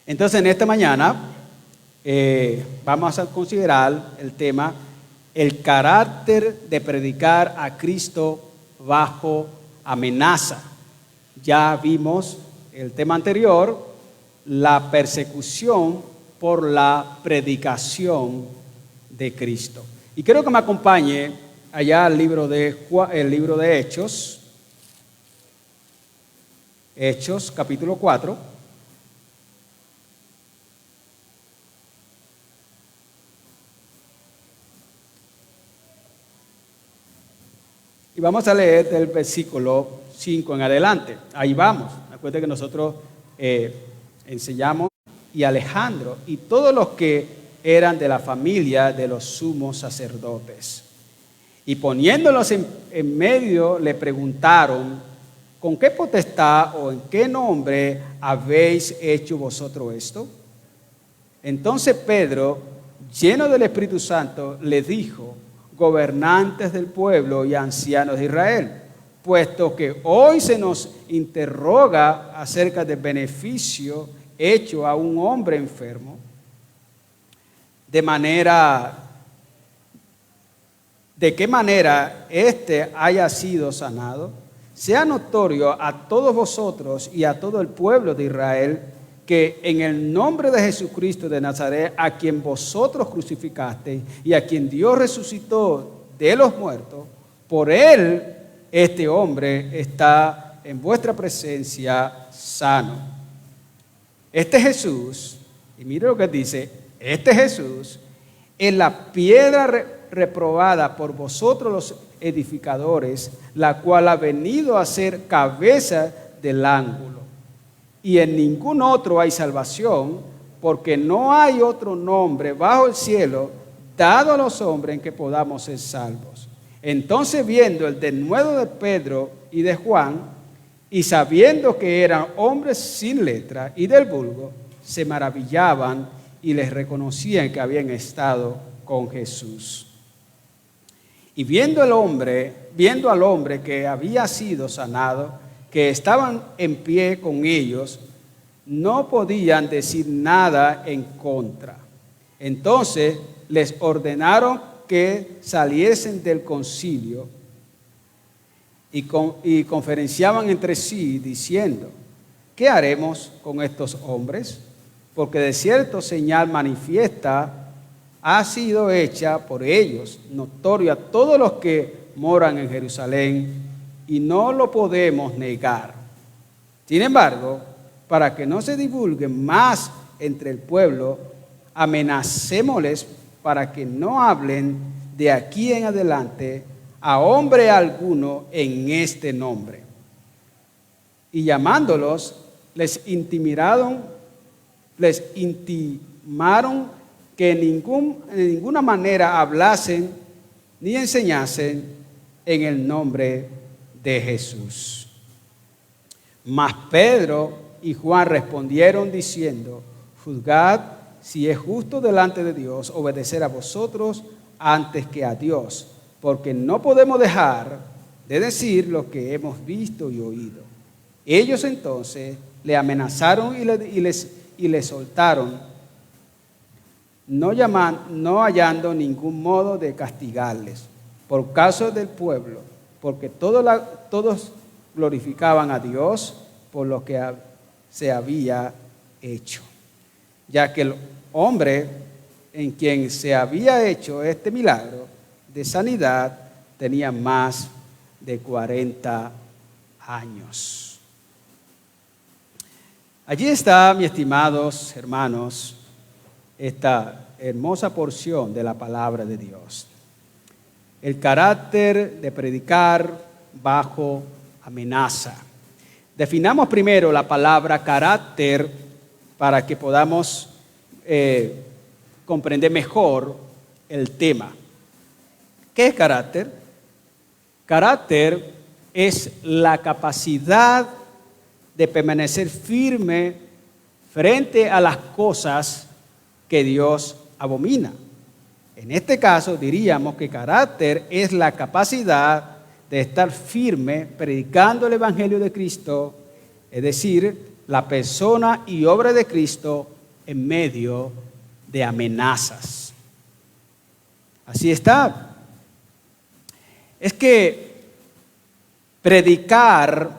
Entonces, en esta mañana vamos a considerar el tema, el carácter de predicar a Cristo bajo amenaza. Ya vimos el tema anterior, la persecución por la predicación de Cristo. Y quiero que me acompañe allá al libro de Hechos capítulo 4. Y vamos a leer del versículo 5 en adelante. Ahí vamos. Recuerden que nosotros enseñamos y Alejandro y todos los que eran de la familia de los sumos sacerdotes. Y poniéndolos en medio le preguntaron, ¿con qué potestad o en qué nombre habéis hecho vosotros esto? Entonces Pedro, lleno del Espíritu Santo, le dijo, gobernantes del pueblo y ancianos de Israel, puesto que hoy se nos interroga acerca del beneficio hecho a un hombre enfermo, de qué manera éste haya sido sanado, sea notorio a todos vosotros y a todo el pueblo de Israel que en el nombre de Jesucristo de Nazaret, a quien vosotros crucificasteis y a quien Dios resucitó de los muertos, por él este hombre está en vuestra presencia sano. Este Jesús, y mire lo que dice, este Jesús es la piedra reprobada por vosotros los edificadores, la cual ha venido a ser cabeza del ángulo. Y en ningún otro hay salvación, porque no hay otro nombre bajo el cielo dado a los hombres en que podamos ser salvos. Entonces, viendo el denuedo de Pedro y de Juan, y sabiendo que eran hombres sin letra y del vulgo, se maravillaban y les reconocían que habían estado con Jesús. Y viendo al hombre que había sido sanado, que estaban en pie con ellos, no podían decir nada en contra. Entonces les ordenaron que saliesen del concilio y conferenciaban entre sí diciendo, ¿qué haremos con estos hombres? Porque de cierto señal manifiesta ha sido hecha por ellos, notorio a todos los que moran en Jerusalén, y no lo podemos negar. Sin embargo, para que no se divulgue más entre el pueblo, amenacémosles para que no hablen de aquí en adelante a hombre alguno en este nombre. Y llamándolos, les intimaron que en ninguna manera hablasen ni enseñasen en el nombre de Jesús. Mas Pedro y Juan respondieron diciendo, juzgad si es justo delante de Dios obedecer a vosotros antes que a Dios, porque no podemos dejar de decir lo que hemos visto y oído. Ellos entonces le amenazaron y le soltaron, no hallando ningún modo de castigarles por causa del pueblo, porque todos glorificaban a Dios por lo que se había hecho, ya que el hombre en quien se había hecho este milagro de sanidad tenía más de 40 años. Allí está, mis estimados hermanos, esta hermosa porción de la palabra de Dios. El carácter de predicar bajo amenaza. Definamos primero la palabra carácter para que podamos comprender mejor el tema. ¿Qué es carácter? Carácter es la capacidad de permanecer firme frente a las cosas que Dios abomina. En este caso diríamos que carácter es la capacidad de estar firme predicando el Evangelio de Cristo, es decir, la persona y obra de Cristo en medio de amenazas. Así está. Es que predicar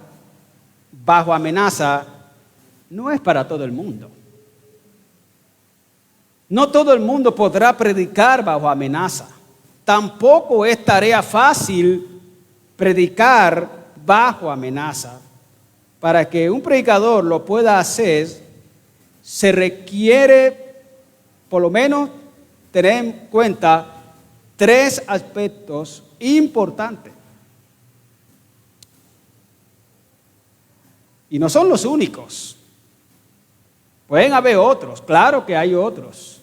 bajo amenaza no es para todo el mundo. No todo el mundo podrá predicar bajo amenaza. Tampoco es tarea fácil predicar bajo amenaza. Para que un predicador lo pueda hacer, se requiere por lo menos tener en cuenta 3 aspectos importantes. Y no son los únicos. Pueden haber otros, claro que hay otros.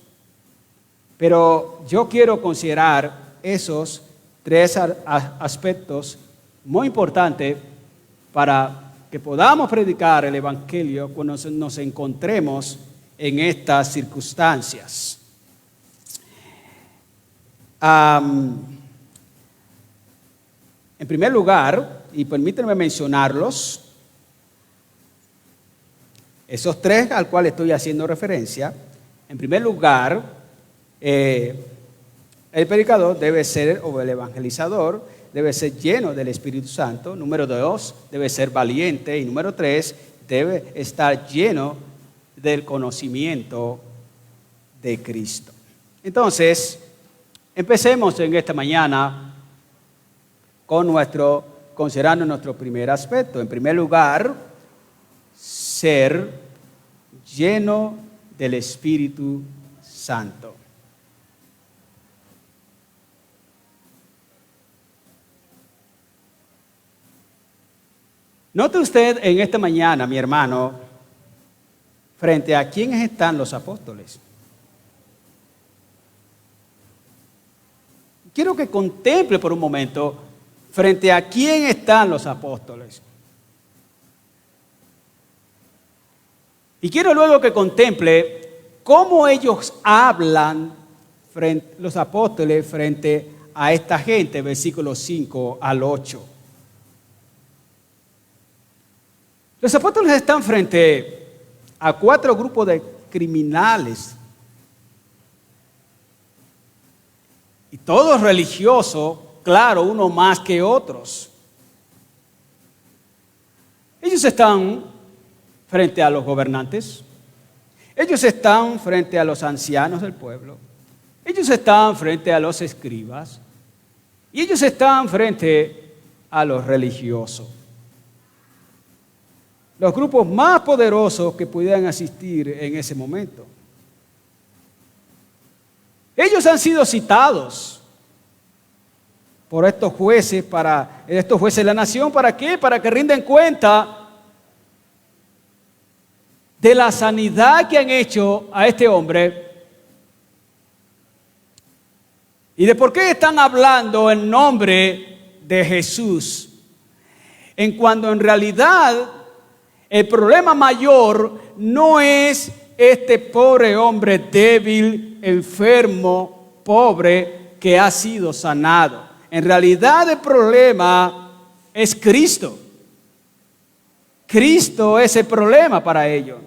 Pero yo quiero considerar esos 3 aspectos muy importantes para que podamos predicar el Evangelio cuando nos encontremos en estas circunstancias. En primer lugar, y permítanme mencionarlos, esos 3 al cual estoy haciendo referencia. En primer lugar, el predicador debe ser, o el evangelizador, debe ser lleno del Espíritu Santo. Número 2, debe ser valiente. Y número 3, debe estar lleno del conocimiento de Cristo. Entonces, empecemos en esta mañana considerando nuestro primer aspecto. En primer lugar, ser lleno del Espíritu Santo. Note usted en esta mañana, mi hermano, frente a quiénes están los apóstoles. Quiero que contemple por un momento frente a quién están los apóstoles. Y quiero luego que contemple cómo ellos hablan, los apóstoles, frente a esta gente, versículos 5 al 8. Los apóstoles están frente a 4 grupos de criminales. Y todos religiosos, claro, uno más que otros. Ellos están frente a los gobernantes. Ellos están frente a los ancianos del pueblo. Ellos están frente a los escribas. Y ellos están frente a los religiosos. Los grupos más poderosos que pudieran asistir en ese momento. Ellos han sido citados por estos jueces de la nación. ¿Para qué? Para que rinden cuenta de la sanidad que han hecho a este hombre y de por qué están hablando en nombre de Jesús, en cuando en realidad el problema mayor no es este pobre hombre débil, enfermo, pobre, que ha sido sanado. En realidad el problema es Cristo. Cristo es el problema para ellos.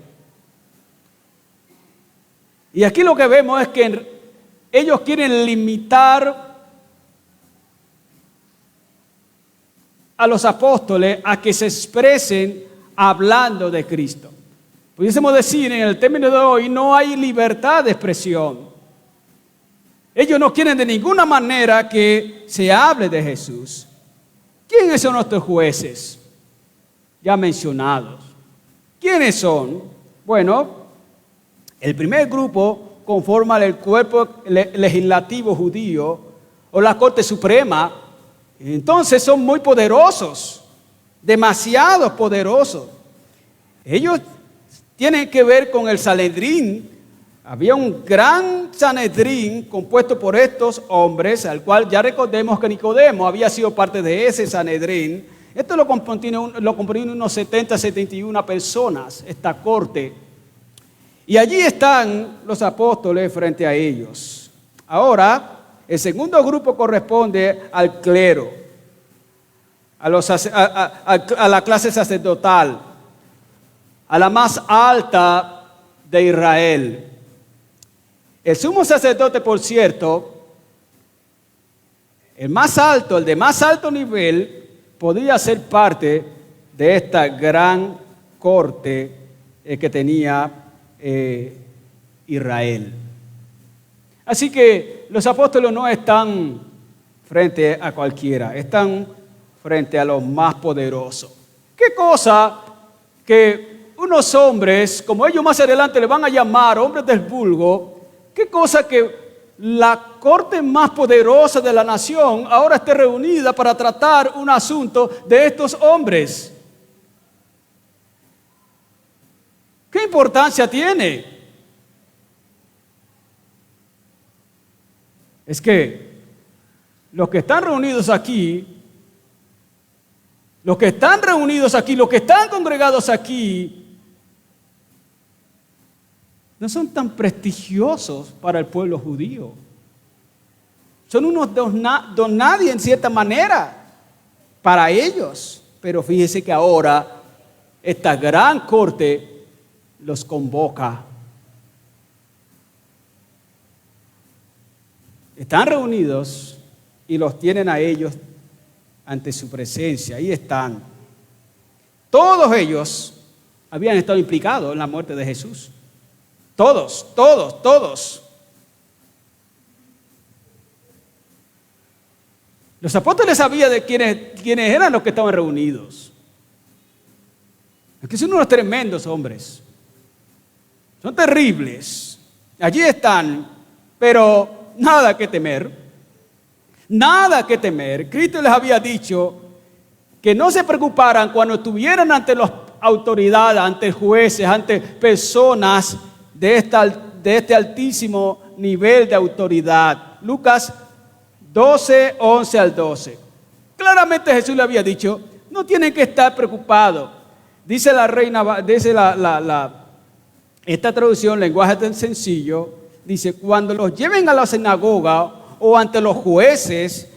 Y aquí lo que vemos es que ellos quieren limitar a los apóstoles a que se expresen hablando de Cristo. Pudiésemos decir, en el término de hoy, no hay libertad de expresión. Ellos no quieren de ninguna manera que se hable de Jesús. ¿Quiénes son nuestros jueces? Ya mencionados. ¿Quiénes son? Bueno, el primer grupo conforma el cuerpo legislativo judío o la Corte Suprema. Entonces son muy poderosos, demasiado poderosos. Ellos tienen que ver con el Sanedrín. Había un gran Sanedrín compuesto por estos hombres, al cual ya recordemos que Nicodemo había sido parte de ese Sanedrín. Esto lo componían unos 70, 71 personas, esta corte. Y allí están los apóstoles frente a ellos. Ahora, el segundo grupo corresponde al clero, a la clase sacerdotal, a la más alta de Israel. El sumo sacerdote, por cierto, el más alto, el de más alto nivel, podía ser parte de esta gran corte que tenía Israel. Así que los apóstoles no están frente a cualquiera, están frente a los más poderosos. ¿Qué cosa que unos hombres, como ellos más adelante le van a llamar hombres del vulgo, qué cosa que la corte más poderosa de la nación ahora esté reunida para tratar un asunto de estos hombres? ¿Qué importancia tiene? Es que los que están reunidos aquí, los que están congregados aquí, no son tan prestigiosos para el pueblo judío. Son unos don nadie en cierta manera para ellos. Pero fíjese que ahora esta gran corte los convoca. Están reunidos y los tienen a ellos ante su presencia. Ahí están. Todos ellos habían estado implicados en la muerte de Jesús. Todos. Los apóstoles sabían de quiénes eran los que estaban reunidos. Es que son unos tremendos hombres. Son terribles. Allí están, pero nada que temer. Nada que temer. Cristo les había dicho que no se preocuparan cuando estuvieran ante las autoridades, ante jueces, ante personas de este altísimo nivel de autoridad. Lucas 12, 11 al 12. Claramente Jesús le había dicho, no tienen que estar preocupados. Dice la reina, dice esta traducción, lenguaje tan sencillo, dice, cuando los lleven a la sinagoga o ante los jueces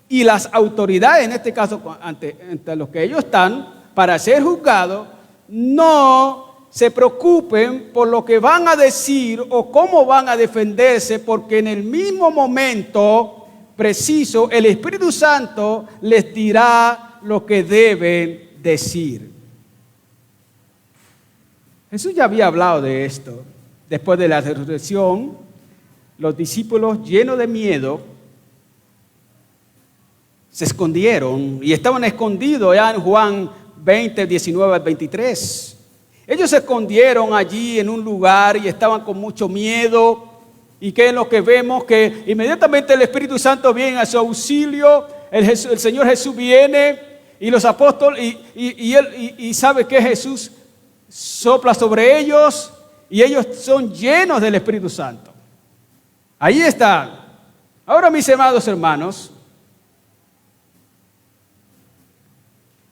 y las autoridades, en este caso ante los que ellos están, para ser juzgados, no se preocupen por lo que van a decir o cómo van a defenderse, porque en el mismo momento preciso el Espíritu Santo les dirá lo que deben decir. Jesús ya había hablado de esto. Después de la resurrección, los discípulos, llenos de miedo, se escondieron y estaban escondidos ya en Juan 20, 19 al 23. Ellos se escondieron allí en un lugar y estaban con mucho miedo. ¿Y qué es lo que vemos? Que inmediatamente el Espíritu Santo viene a su auxilio. El Señor Jesús viene y los apóstoles y sabe que Jesús sopla sobre ellos y ellos son llenos del Espíritu Santo. Ahí están. Ahora, mis amados hermanos,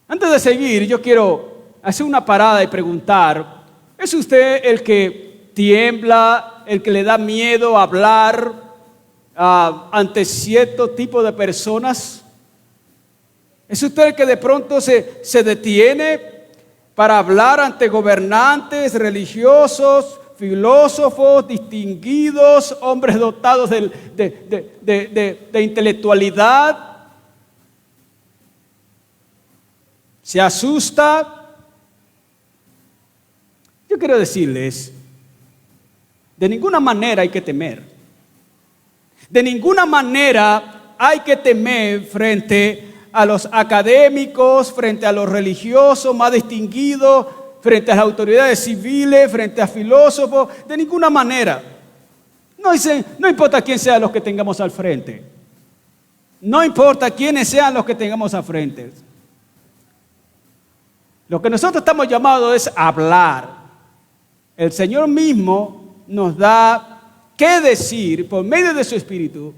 antes de seguir, yo quiero hacer una parada y preguntar, ¿es usted el que tiembla, el que le da miedo hablar ante cierto tipo de personas? ¿Es usted el que de pronto se detiene para hablar ante gobernantes, religiosos, filósofos, distinguidos, hombres dotados de intelectualidad? ¿Se asusta? Yo quiero decirles, de ninguna manera hay que temer. De ninguna manera hay que temer frente a los académicos, frente a los religiosos más distinguidos, frente a las autoridades civiles, frente a filósofos, de ninguna manera. No importa quién sean los que tengamos al frente. No importa quiénes sean los que tengamos al frente. Lo que nosotros estamos llamados es hablar. El Señor mismo nos da qué decir por medio de su Espíritu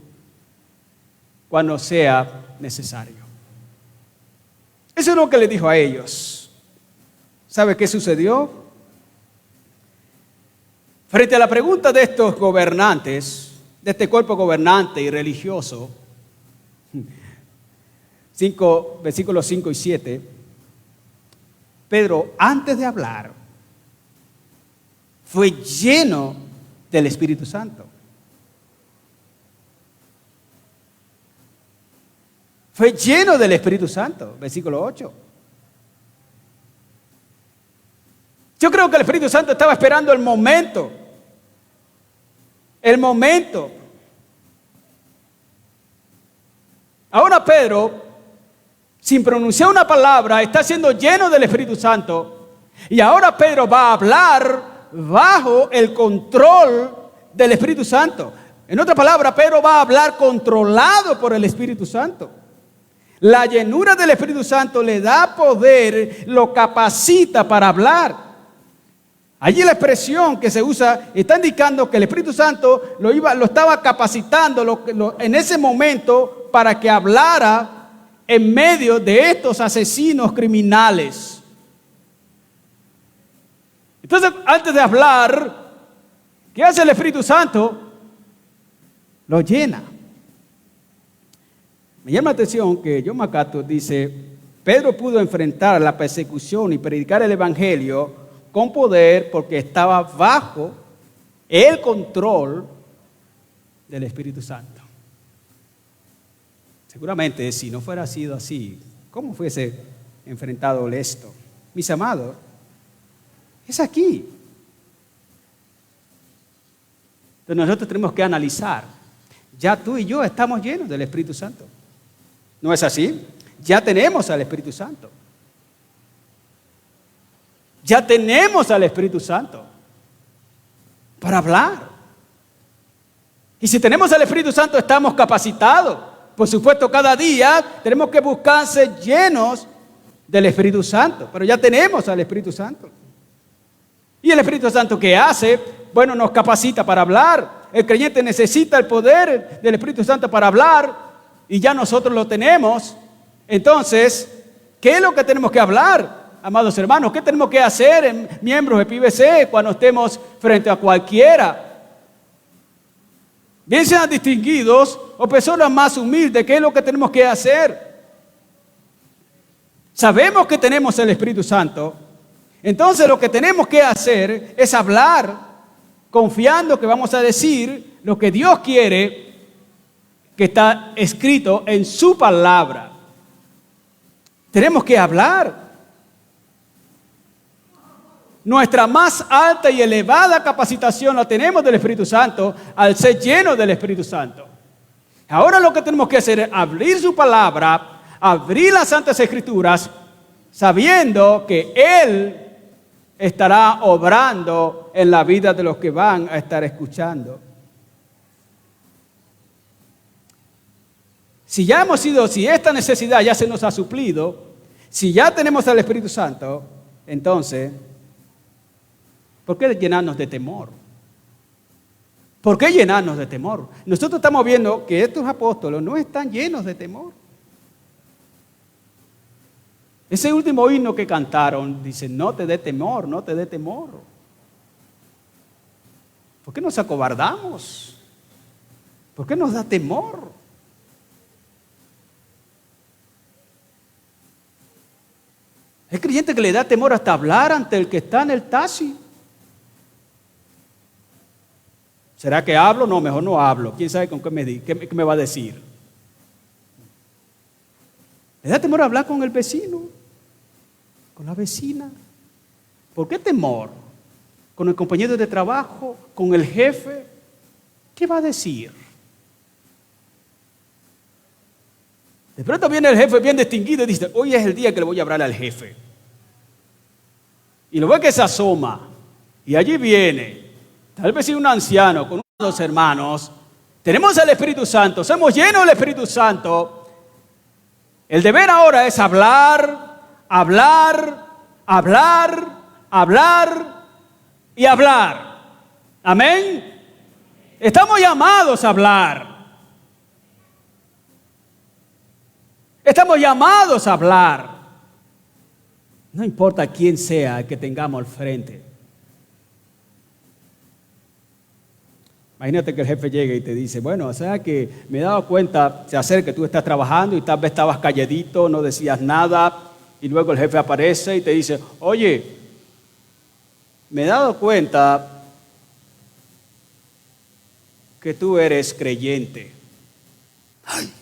cuando sea necesario. Eso es lo que le dijo a ellos. ¿Sabe qué sucedió? Frente a la pregunta de estos gobernantes, de este cuerpo gobernante y religioso, versículos 5 y 7, Pedro, antes de hablar, fue lleno del Espíritu Santo. Fue lleno del Espíritu Santo, versículo 8. Yo creo que el Espíritu Santo estaba esperando el momento. El momento. Ahora Pedro, sin pronunciar una palabra, está siendo lleno del Espíritu Santo. Y ahora Pedro va a hablar bajo el control del Espíritu Santo. En otra palabra, Pedro va a hablar controlado por el Espíritu Santo. La llenura del Espíritu Santo le da poder, lo capacita para hablar. Allí la expresión que se usa está indicando que el Espíritu Santo lo estaba capacitando en ese momento para que hablara en medio de estos asesinos criminales. Entonces, antes de hablar, ¿qué hace el Espíritu Santo? Lo llena. Me llama la atención que John MacArthur dice, Pedro pudo enfrentar la persecución y predicar el Evangelio con poder porque estaba bajo el control del Espíritu Santo. Seguramente, si no fuera sido así, ¿cómo fuese enfrentado esto? Mis amados, es aquí. Entonces nosotros tenemos que analizar. Ya tú y yo estamos llenos del Espíritu Santo. ¿No es así? Ya tenemos al Espíritu Santo. Ya tenemos al Espíritu Santo para hablar. Y si tenemos al Espíritu Santo, estamos capacitados. Por supuesto, cada día tenemos que buscar ser llenos del Espíritu Santo. Pero ya tenemos al Espíritu Santo. ¿Y el Espíritu Santo qué hace? Bueno, nos capacita para hablar. El creyente necesita el poder del Espíritu Santo para hablar. Y ya nosotros lo tenemos. Entonces, ¿qué es lo que tenemos que hablar? Amados hermanos, ¿qué tenemos que hacer en miembros de PBC cuando estemos frente a cualquiera? Bien sean distinguidos o personas más humildes, ¿qué es lo que tenemos que hacer? Sabemos que tenemos el Espíritu Santo, entonces lo que tenemos que hacer es hablar confiando que vamos a decir lo que Dios quiere que está escrito en su palabra. Tenemos que hablar. Nuestra más alta y elevada capacitación la tenemos del Espíritu Santo al ser llenos del Espíritu Santo. Ahora lo que tenemos que hacer es abrir su palabra, abrir las Santas Escrituras, sabiendo que Él estará obrando en la vida de los que van a estar escuchando. Si esta necesidad ya se nos ha suplido, si ya tenemos al Espíritu Santo, entonces, ¿por qué llenarnos de temor? ¿Por qué llenarnos de temor? Nosotros estamos viendo que estos apóstoles no están llenos de temor. Ese último himno que cantaron dice, no te dé temor, no te dé temor. ¿Por qué nos acobardamos? ¿Por qué nos da temor? Hay creyente que le da temor hasta hablar ante el que está en el taxi. ¿Será que hablo? No, mejor no hablo. ¿Quién sabe con qué me va a decir? ¿Le da temor hablar con el vecino? ¿Con la vecina? ¿Por qué temor? ¿Con el compañero de trabajo? ¿Con el jefe? ¿Qué va a decir? De pronto viene el jefe bien distinguido y dice, hoy es el día que le voy a hablar al jefe. Y lo ve que se asoma. Y allí viene, tal vez un anciano con unos dos hermanos. Tenemos el Espíritu Santo, somos llenos del Espíritu Santo. El deber ahora es hablar, hablar, hablar, hablar y hablar. Amén. Estamos llamados a hablar. Estamos llamados a hablar. No importa quién sea el que tengamos al frente. Imagínate que el jefe llegue y te dice, bueno, o sea que me he dado cuenta, se acerca que tú estás trabajando y tal vez estabas calladito, no decías nada, y luego el jefe aparece y te dice, oye, me he dado cuenta que tú eres creyente. Ay,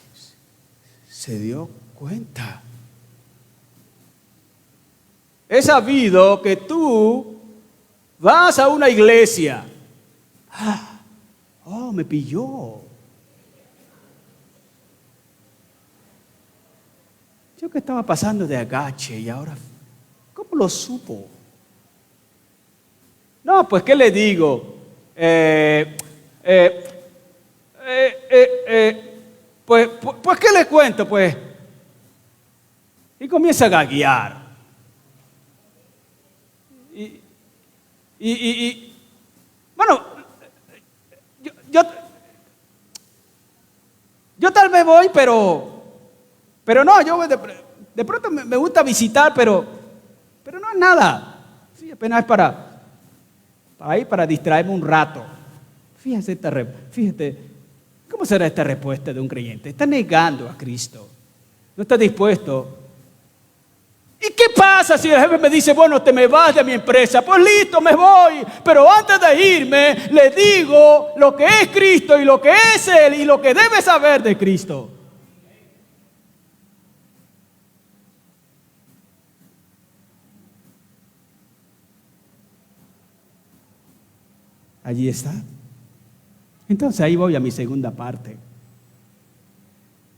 se dio cuenta. He sabido que tú vas a una iglesia. Oh, me pilló. Yo que estaba pasando de agache y ahora, ¿cómo lo supo? No, pues, ¿qué le digo? Pues, ¿qué le cuento? Pues, y comienza a gaguear. Bueno, yo tal vez voy, pero no, yo de pronto me gusta visitar, pero no es nada. Sí, apenas es para distraerme un rato. Fíjate, ¿cómo será esta respuesta de un creyente? Está negando a Cristo. No está dispuesto. ¿Y qué pasa si el jefe me dice, bueno, te me vas de mi empresa? Pues listo, me voy. Pero antes de irme, le digo lo que es Cristo y lo que es Él y lo que debe saber de Cristo. Allí está. Entonces ahí voy a mi segunda parte.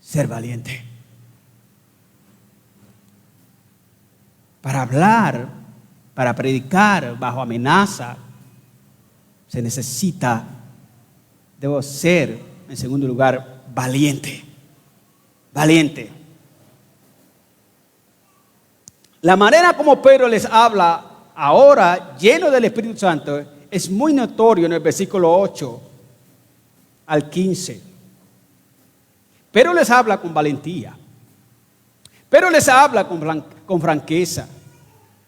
Ser valiente. Para hablar, para predicar bajo amenaza, debo ser, en segundo lugar, valiente. Valiente. La manera como Pedro les habla ahora, lleno del Espíritu Santo, es muy notorio en el versículo 8 al 15. Pero les habla con valentía. Pero les habla con franqueza.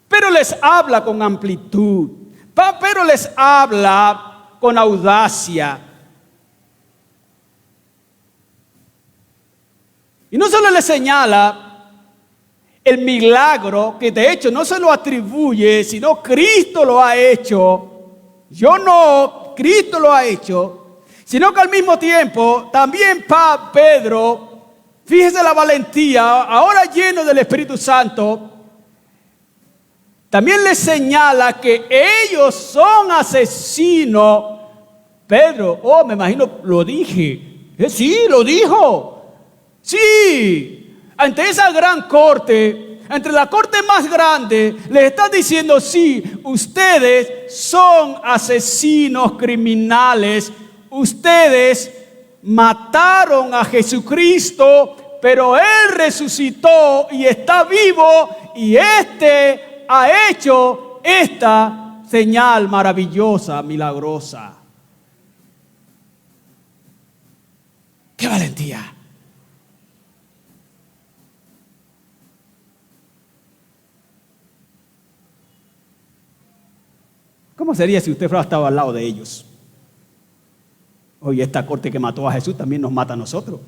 Pero les habla con amplitud. Pero les habla con audacia. Y no solo les señala el milagro, que de hecho no se lo atribuye, sino Cristo lo ha hecho. Yo no, Cristo lo ha hecho, sino que al mismo tiempo también Pedro, fíjese la valentía, ahora lleno del Espíritu Santo, también les señala que ellos son asesinos. Pedro, me imagino, lo dije. Sí, lo dijo. Sí, ante esa gran corte, entre la corte más grande, les está diciendo, sí, ustedes son asesinos criminales, ustedes mataron a Jesucristo, pero Él resucitó y está vivo, y ha hecho esta señal maravillosa, milagrosa. ¡Qué valentía! ¿Cómo sería si usted fuera estado al lado de ellos? Oye, esta corte que mató a Jesús también nos mata a nosotros.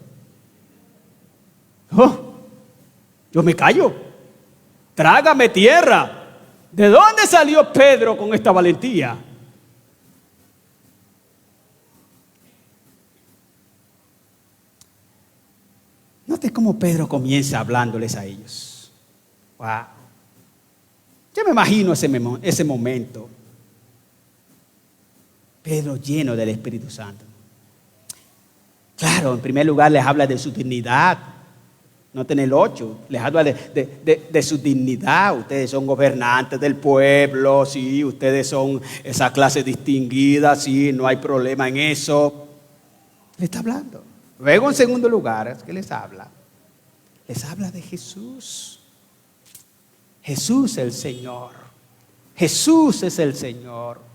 Yo me callo. Trágame tierra. ¿De dónde salió Pedro con esta valentía? Note cómo Pedro comienza hablándoles a ellos. Wow. Yo me imagino ese momento. Pedro lleno del Espíritu Santo. Claro, en primer lugar les habla de su dignidad. Noten el 8, les habla de su dignidad. Ustedes son gobernantes del pueblo, sí, ustedes son esa clase distinguida, sí, no hay problema en eso. Le está hablando. Luego, en segundo lugar, ¿qué les habla? Les habla de Jesús. Jesús es el Señor. Jesús es el Señor.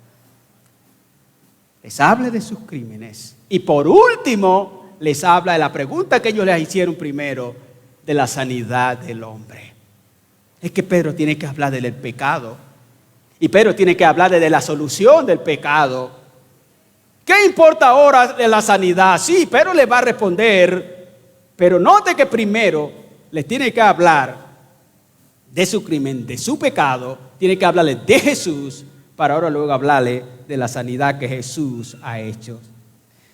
Les habla de sus crímenes. Y por último, les habla de la pregunta que ellos les hicieron primero, de la sanidad del hombre. Es que Pedro tiene que hablar del pecado. Y Pedro tiene que hablar de la solución del pecado. ¿Qué importa ahora de la sanidad? Sí, Pedro le va a responder. Pero note que primero les tiene que hablar de su crimen, de su pecado. Tiene que hablarle de Jesús, para ahora luego hablarle de la sanidad que Jesús ha hecho.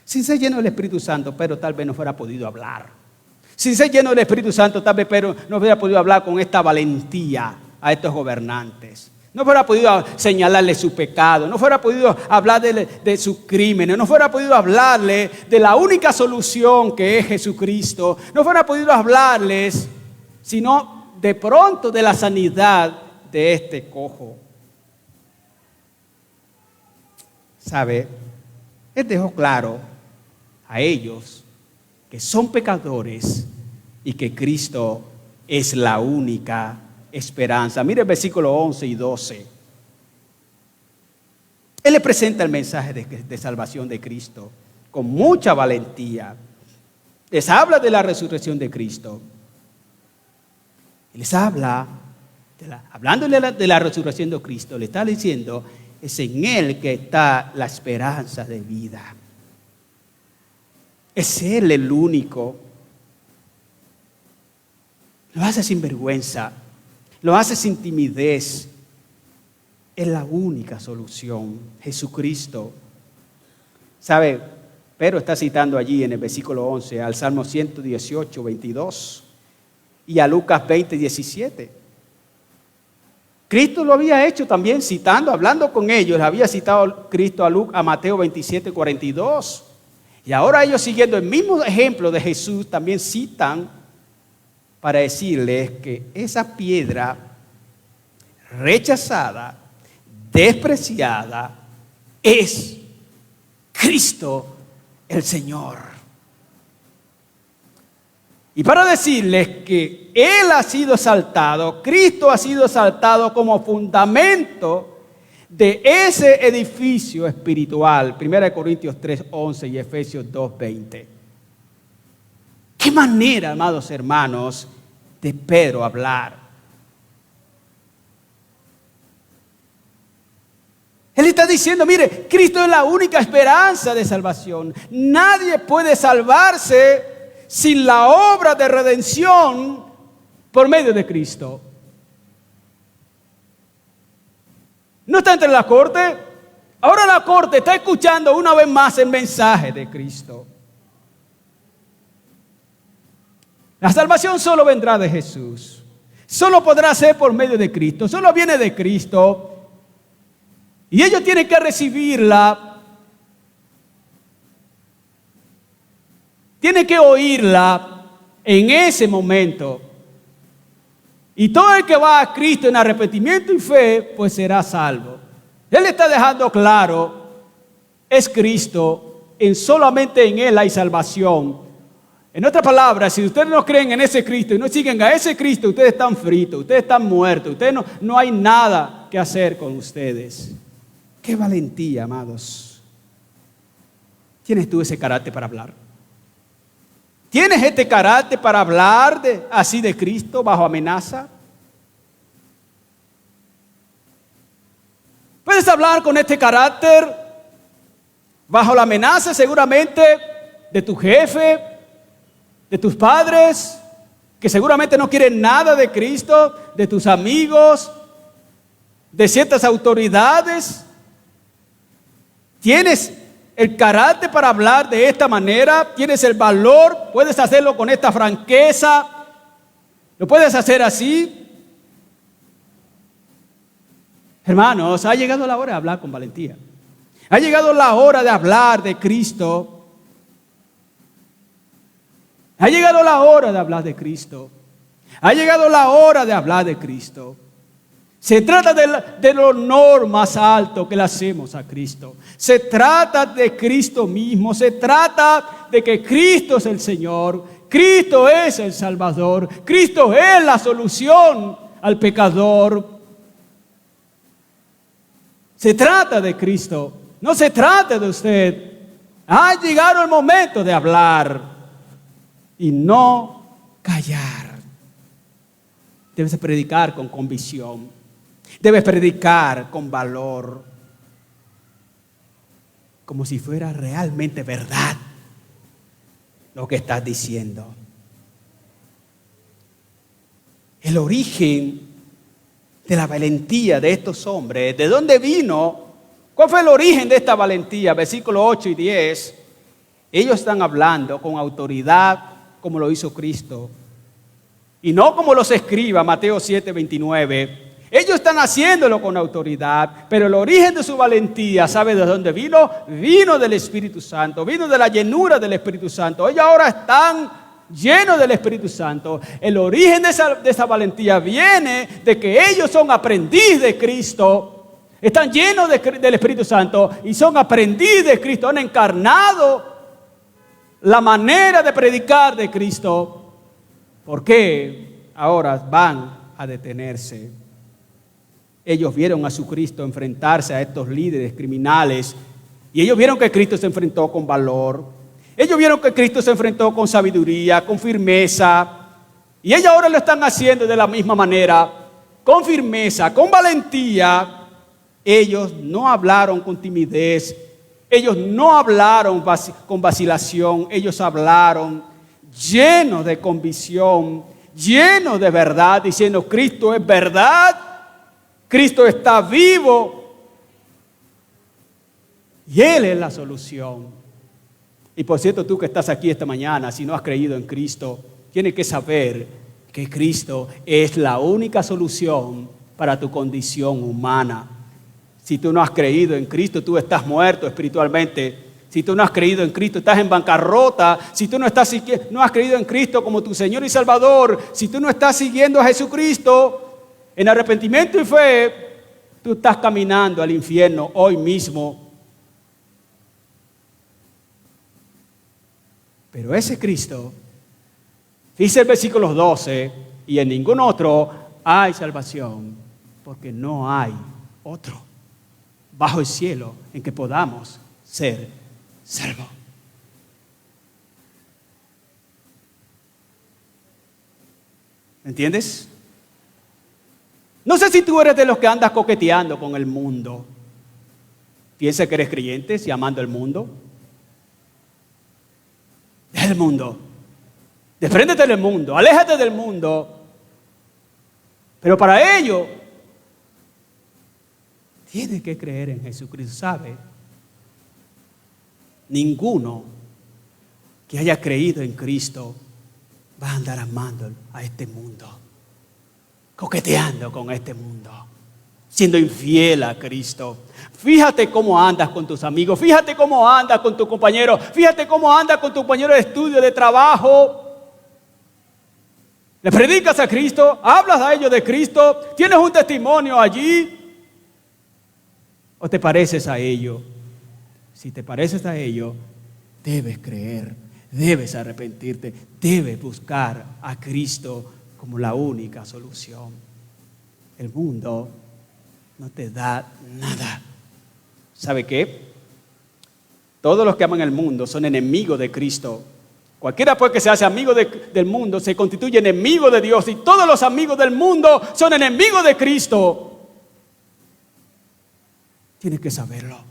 Sin ser lleno del Espíritu Santo, Pedro tal vez no fuera podido hablar. Sin ser lleno del Espíritu Santo, tal vez Pedro no hubiera podido hablar con esta valentía a estos gobernantes. No fuera podido señalarle su pecado, no fuera podido hablar de sus crímenes, no fuera podido hablarle de la única solución que es Jesucristo, no fuera podido hablarles, sino de pronto de la sanidad de este cojo. ¿Sabe? Él dejó claro a ellos que son pecadores y que Cristo es la única esperanza. Mire el versículo 11 y 12. Él les presenta el mensaje de salvación de Cristo con mucha valentía. Les habla de la resurrección de Cristo. Y les habla, hablándole de la resurrección de Cristo, le está diciendo, es en Él que está la esperanza de vida. Es Él el único. Lo hace sin vergüenza. Lo hace sin timidez. Es la única solución. Jesucristo. ¿Sabe? Pedro está citando allí en el versículo 11 al Salmo 118, 22 y a Lucas 20, 17. Cristo lo había hecho también citando, hablando con ellos. Había citado Cristo a Mateo 27, 42. Y ahora ellos, siguiendo el mismo ejemplo de Jesús, también citan para decirles que esa piedra rechazada, despreciada, es Cristo el Señor. Y para decirles que Él ha sido exaltado, Cristo ha sido exaltado como fundamento de ese edificio espiritual. 1 Corintios 3:11 y Efesios 2:20. ¿Qué manera, amados hermanos, de Pedro hablar? Él está diciendo, mire, Cristo es la única esperanza de salvación. Nadie puede salvarse sin la obra de redención por medio de Cristo. ¿No está entre la corte? Ahora la corte está escuchando una vez más el mensaje de Cristo. La salvación solo vendrá de Jesús. Solo podrá ser por medio de Cristo. Solo viene de Cristo. Y ellos tienen que recibirla. Tienen que oírla en ese momento. Y todo el que va a Cristo en arrepentimiento y fe, pues será salvo. Él está dejando claro, es Cristo, solamente en Él hay salvación. En otras palabras, si ustedes no creen en ese Cristo y no siguen a ese Cristo, ustedes están fritos, ustedes están muertos, ustedes no hay nada que hacer con ustedes. ¡Qué valentía, amados! ¿Tienes tú ese carácter para hablar? ¿Tienes este carácter para hablar así de Cristo bajo amenaza? ¿Puedes hablar con este carácter bajo la amenaza seguramente de tu jefe, de tus padres, que seguramente no quieren nada de Cristo, de tus amigos, de ciertas autoridades? ¿Tienes el carácter para hablar de esta manera? ¿Tienes el valor? ¿Puedes hacerlo con esta franqueza? ¿Lo puedes hacer así? Hermanos, ha llegado la hora de hablar con valentía. Ha llegado la hora de hablar de Cristo. Ha llegado la hora de hablar de Cristo. Ha llegado la hora de hablar de Cristo. Se trata del honor más alto que le hacemos a Cristo. Se trata de Cristo mismo. Se trata de que Cristo es el Señor. Cristo es el Salvador. Cristo es la solución al pecador. Se trata de Cristo. No se trata de usted. Ha llegado el momento de hablar y no callar. Debes predicar con convicción. Debes predicar con valor, como si fuera realmente verdad lo que estás diciendo. El origen de la valentía de estos hombres, ¿de dónde vino? ¿Cuál fue el origen de esta valentía? Versículos 8 y 10. Ellos están hablando con autoridad como lo hizo Cristo. Y no como los escriba, Mateo 7:29. Ellos están haciéndolo con autoridad, pero el origen de su valentía, ¿sabe de dónde vino? Vino del Espíritu Santo, vino de la llenura del Espíritu Santo. Ellos ahora están llenos del Espíritu Santo. El origen de esa valentía viene de que ellos son aprendiz de Cristo. Están llenos del Espíritu Santo y son aprendiz de Cristo. Han encarnado la manera de predicar de Cristo. ¿Por qué ahora van a detenerse? Ellos vieron a su Cristo enfrentarse a estos líderes criminales y ellos vieron que Cristo se enfrentó con valor. Ellos vieron que Cristo se enfrentó con sabiduría, con firmeza, y ellos ahora lo están haciendo de la misma manera, con firmeza, con valentía. Ellos no hablaron con timidez, ellos no hablaron con vacilación, ellos hablaron llenos de convicción, llenos de verdad, diciendo: Cristo es verdad, Cristo está vivo y Él es la solución. Y por cierto, tú que estás aquí esta mañana, si no has creído en Cristo, tienes que saber que Cristo es la única solución para tu condición humana. Si tú no has creído en Cristo, tú estás muerto espiritualmente. Si tú no has creído en Cristo, estás en bancarrota. Si tú no has creído en Cristo como tu Señor y Salvador, si tú no estás siguiendo a Jesucristo en arrepentimiento y fe, tú estás caminando al infierno hoy mismo. Pero ese Cristo, dice el versículo 12, y en ningún otro hay salvación, porque no hay otro bajo el cielo en que podamos ser salvos. ¿Entiendes? No sé si tú eres de los que andas coqueteando con el mundo. Piensa que eres creyente y amando el mundo. Deja el mundo. Despréndete del mundo. Aléjate del mundo. Pero para ello, tienes que creer en Jesucristo. ¿Sabe? Ninguno que haya creído en Cristo va a andar amando a este mundo, coqueteando con este mundo, siendo infiel a Cristo. Fíjate cómo andas con tus amigos, fíjate cómo andas con tu compañero, fíjate cómo andas con tu compañero de estudio, de trabajo. ¿Le predicas a Cristo? ¿Hablas a ellos de Cristo? ¿Tienes un testimonio allí? ¿O te pareces a ellos? Si te pareces a ellos, debes creer, debes arrepentirte, debes buscar a Cristo como la única solución. El mundo no te da nada. ¿Sabe qué? Todos los que aman el mundo son enemigos de Cristo. Cualquiera pues que se hace amigo del mundo se constituye enemigo de Dios, y todos los amigos del mundo son enemigos de Cristo. Tienes que saberlo.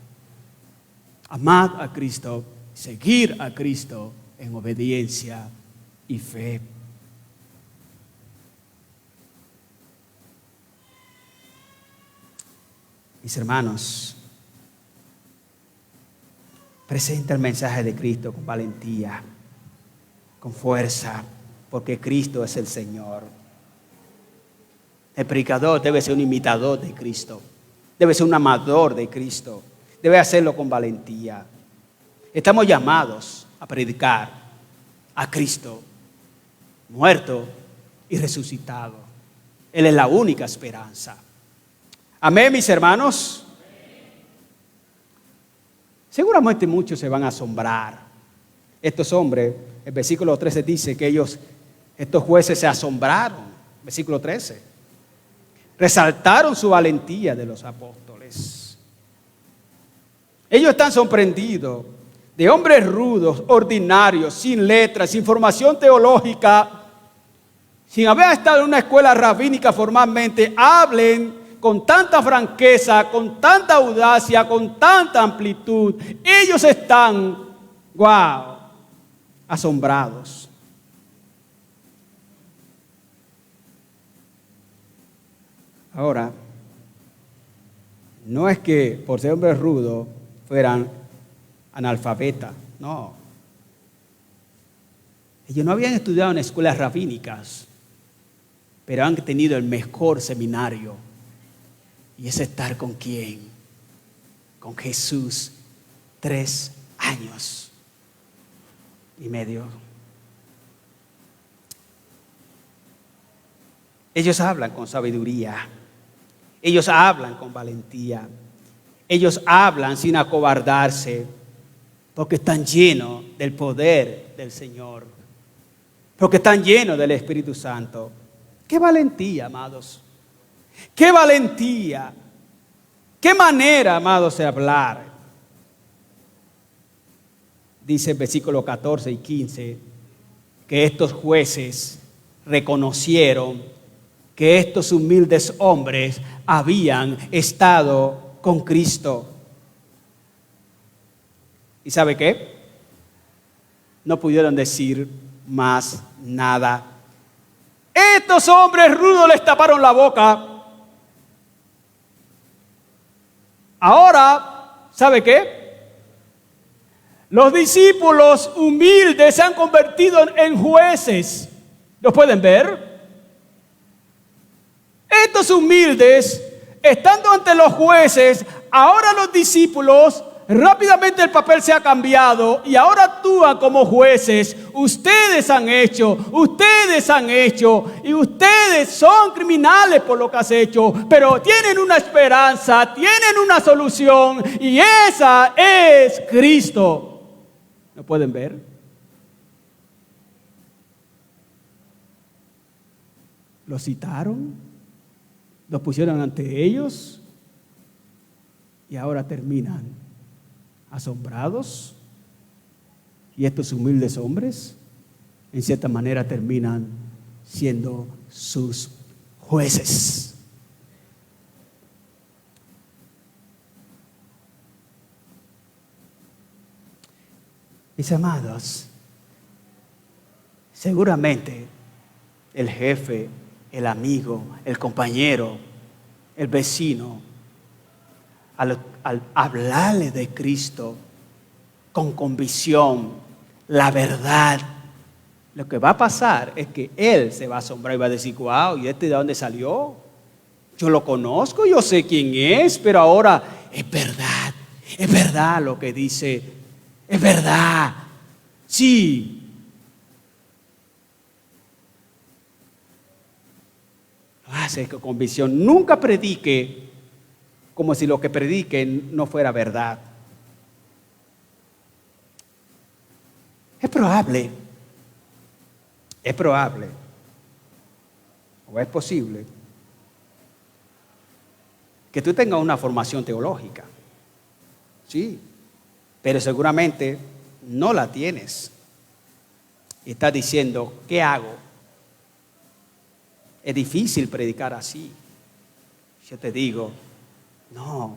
Amad a Cristo, seguir a Cristo en obediencia y fe. Mis hermanos, presenta el mensaje de Cristo con valentía, con fuerza, porque Cristo es el Señor. El predicador debe ser un imitador de Cristo, debe ser un amador de Cristo, debe hacerlo con valentía. Estamos llamados a predicar a Cristo, muerto y resucitado. Él es la única esperanza. Amén, mis hermanos. Seguramente muchos se van a asombrar. Estos hombres, el versículo 13 dice que estos jueces se asombraron. Versículo 13. Resaltaron su valentía de los apóstoles. Ellos están sorprendidos de hombres rudos, ordinarios, sin letras, sin formación teológica, sin haber estado en una escuela rabínica formalmente, hablen con tanta franqueza, con tanta audacia, con tanta amplitud. Ellos están, asombrados. Ahora, no es que por ser hombres rudos fueran analfabetas, no. Ellos no habían estudiado en escuelas rabínicas, pero han tenido el mejor seminario. Y es estar con ¿quién? Con Jesús 3 años y medio. Ellos hablan con sabiduría. Ellos hablan con valentía. Ellos hablan sin acobardarse, porque están llenos del poder del Señor, porque están llenos del Espíritu Santo. ¡Qué valentía, amados! ¡Qué valentía! ¡Qué manera, amados, de hablar! Dice el versículo 14 y 15 que estos jueces reconocieron que estos humildes hombres habían estado con Cristo. ¿Y sabe qué? No pudieron decir más nada. Estos hombres rudos les taparon la boca. Ahora, ¿sabe qué? Los discípulos humildes se han convertido en jueces. ¿Lo pueden ver? Estos humildes, estando ante los jueces, ahora los discípulos, rápidamente el papel se ha cambiado y ahora actúan como jueces. Ustedes han hecho y ustedes son criminales por lo que has hecho, pero tienen una esperanza, tienen una solución y esa es Cristo. ¿Lo pueden ver? Lo citaron, lo pusieron ante ellos y ahora terminan asombrados. Y estos humildes hombres, en cierta manera, terminan siendo sus jueces. Mis amados, seguramente el jefe, el amigo, el compañero, el vecino, al hablarle de Cristo con convicción, la verdad, lo que va a pasar es que él se va a asombrar y va a decir: wow, ¿y este de dónde salió? Yo lo conozco, yo sé quién es, pero ahora es verdad lo que dice, es verdad, sí. Lo hace con convicción. Nunca predique como si lo que predique no fuera verdad. Es probable o es posible que tú tengas una formación teológica, sí, pero seguramente no la tienes y estás diciendo: ¿qué hago? Es difícil predicar así. Yo te digo: no,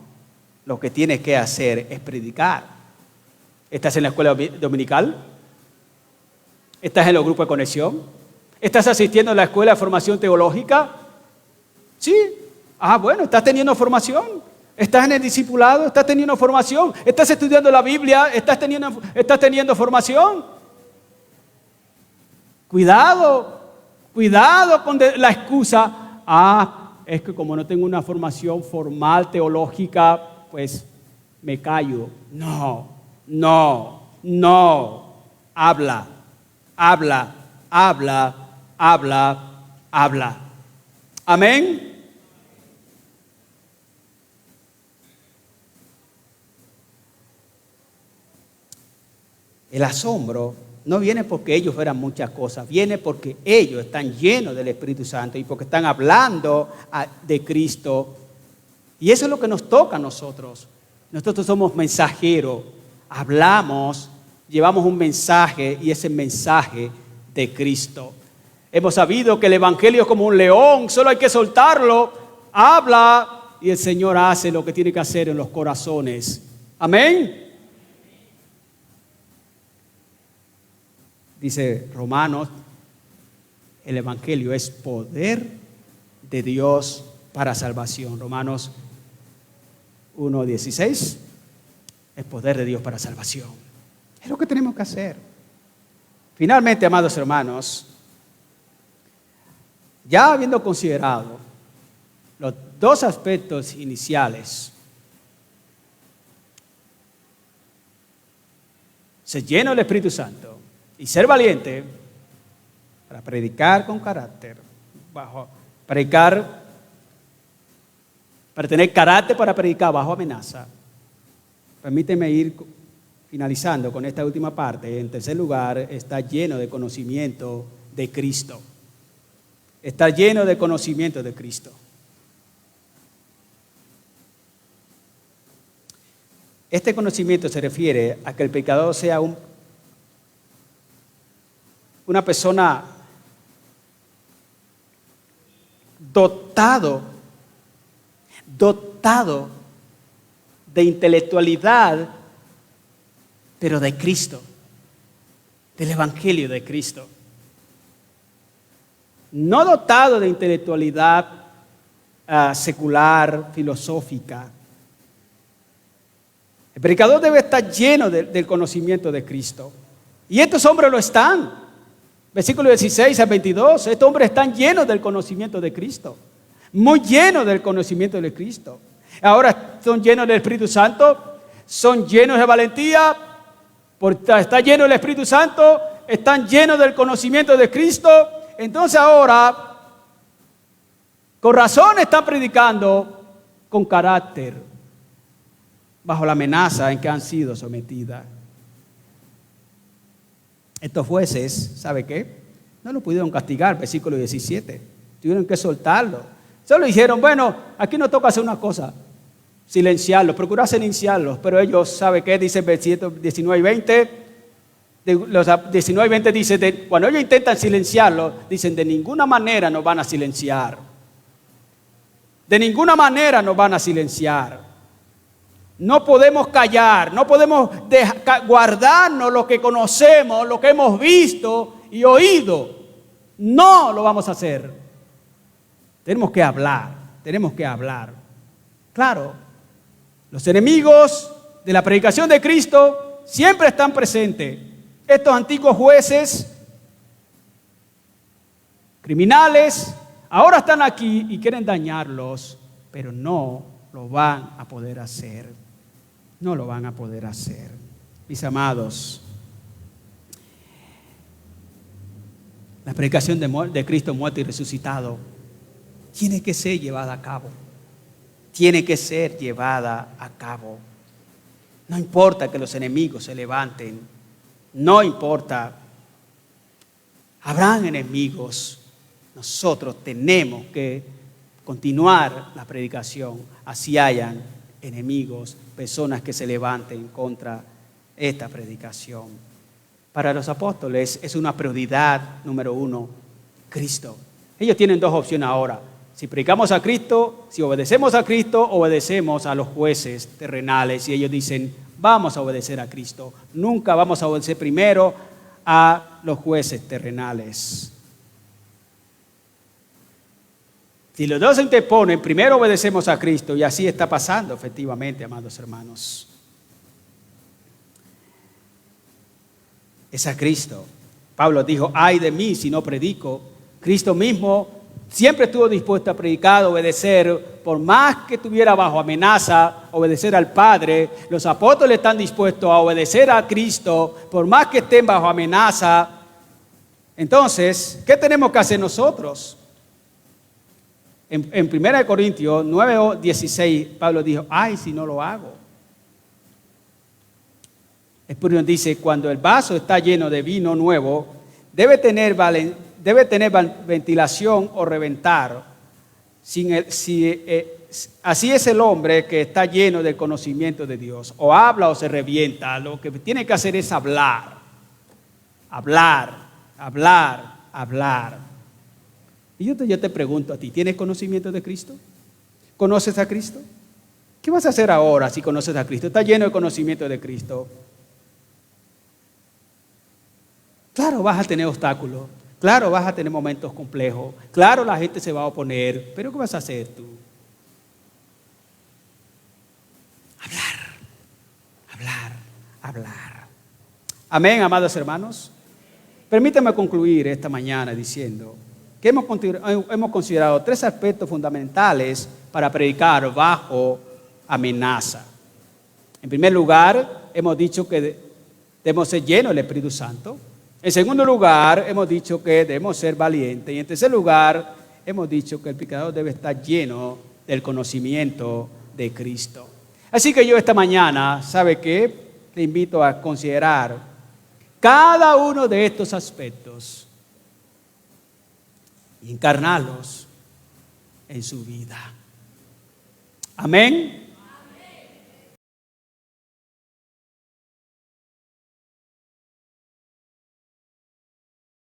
lo que tienes que hacer es predicar. ¿Estás en la escuela dominical? ¿Estás en los grupos de conexión? ¿Estás asistiendo a la escuela de formación teológica? Sí. Bueno, estás teniendo formación. ¿Estás en el discipulado? ¿Estás teniendo formación? ¿Estás estudiando la Biblia? ¿Estás teniendo formación? Cuidado con la excusa: es que como no tengo una formación formal teológica, pues me callo. No. Habla. Amén. El asombro no viene porque ellos fueran muchas cosas, viene porque ellos están llenos del Espíritu Santo y porque están hablando de Cristo. Y eso es lo que nos toca a nosotros. Nosotros somos mensajeros, hablamos, llevamos un mensaje y ese mensaje de Cristo. Hemos sabido que el Evangelio es como un león, solo hay que soltarlo, habla y el Señor hace lo que tiene que hacer en los corazones. Amén. Dice Romanos, el Evangelio es poder de Dios para salvación. Romanos 1:16, es poder de Dios para salvación. Es lo que tenemos que hacer. Finalmente, amados hermanos, ya habiendo considerado los dos aspectos iniciales, ser lleno del Espíritu Santo y ser valiente para predicar con carácter, para tener carácter para predicar bajo amenaza. Permíteme ir finalizando con esta última parte. En tercer lugar, está lleno de conocimiento de Cristo. Está lleno de conocimiento de Cristo. Este conocimiento se refiere a que el pecador sea una persona dotado de intelectualidad, pero de Cristo, del Evangelio de Cristo. No dotado de intelectualidad secular, filosófica. El predicador debe estar lleno del conocimiento de Cristo. Y estos hombres lo están. Versículo 16 al 22. Estos hombres están llenos del conocimiento de Cristo. Muy llenos del conocimiento de Cristo. Ahora son llenos del Espíritu Santo. Son llenos de valentía. Está lleno del Espíritu Santo. Están llenos del conocimiento de Cristo. Entonces ahora, con razón están predicando con carácter, bajo la amenaza en que han sido sometidas. Estos jueces, ¿sabe qué? No lo pudieron castigar, versículo 17. Tuvieron que soltarlo. Solo dijeron, bueno, aquí nos toca hacer una cosa, silenciarlos, procurar silenciarlos. Pero ellos, ¿sabe qué? Dice versículos 19 y 20. Los 19 y 20 dice, cuando ellos intentan silenciarlos, dicen, de ninguna manera nos van a silenciar. De ninguna manera nos van a silenciar. No podemos callar, no podemos guardarnos lo que conocemos, lo que hemos visto y oído. No lo vamos a hacer. Tenemos que hablar. Claro, los enemigos de la predicación de Cristo siempre están presentes. Estos antiguos jueces, criminales, ahora están aquí y quieren dañarlos, pero no lo van a poder hacer. No lo van a poder hacer. Mis amados, la predicación de Cristo muerto y resucitado tiene que ser llevada a cabo. Tiene que ser llevada a cabo. No importa que los enemigos se levanten. No importa. Habrán enemigos. Nosotros tenemos que continuar la predicación. Así hayan enemigos, personas que se levanten contra esta predicación. Para los apóstoles es una prioridad número uno, Cristo. Ellos tienen dos opciones ahora. Si predicamos a Cristo, si obedecemos a Cristo, obedecemos a los jueces terrenales. Y ellos dicen, vamos a obedecer a Cristo. Nunca vamos a obedecer primero a los jueces terrenales. Si los dos se interponen, primero obedecemos a Cristo, y así está pasando efectivamente, amados hermanos. Es a Cristo. Pablo dijo, ay de mí si no predico. Cristo mismo siempre estuvo dispuesto a predicar, a obedecer, por más que estuviera bajo amenaza, obedecer al Padre. Los apóstoles están dispuestos a obedecer a Cristo, por más que estén bajo amenaza. Entonces, ¿qué tenemos que hacer nosotros? En 1 Corintios 9:16, Pablo dijo, ay, si no lo hago. Spurgeon dice, cuando el vaso está lleno de vino nuevo, debe tener ventilación o reventar. Así es el hombre que está lleno del conocimiento de Dios. O habla o se revienta. Lo que tiene que hacer es hablar. Y yo te pregunto a ti, ¿tienes conocimiento de Cristo? ¿Conoces a Cristo? ¿Qué vas a hacer ahora si conoces a Cristo? ¿Estás lleno de conocimiento de Cristo? Claro, vas a tener obstáculos. Claro, vas a tener momentos complejos. Claro, la gente se va a oponer. Pero ¿qué vas a hacer tú? Hablar. Amén, amados hermanos. Permítame concluir esta mañana diciendo que hemos considerado 3 aspectos fundamentales para predicar bajo amenaza. En primer lugar, hemos dicho que debemos ser llenos del Espíritu Santo. En segundo lugar, hemos dicho que debemos ser valientes. Y en tercer lugar, hemos dicho que el predicador debe estar lleno del conocimiento de Cristo. Así que yo esta mañana, ¿sabe qué? Te invito a considerar cada uno de estos aspectos y encarnarlos en su vida. Amén.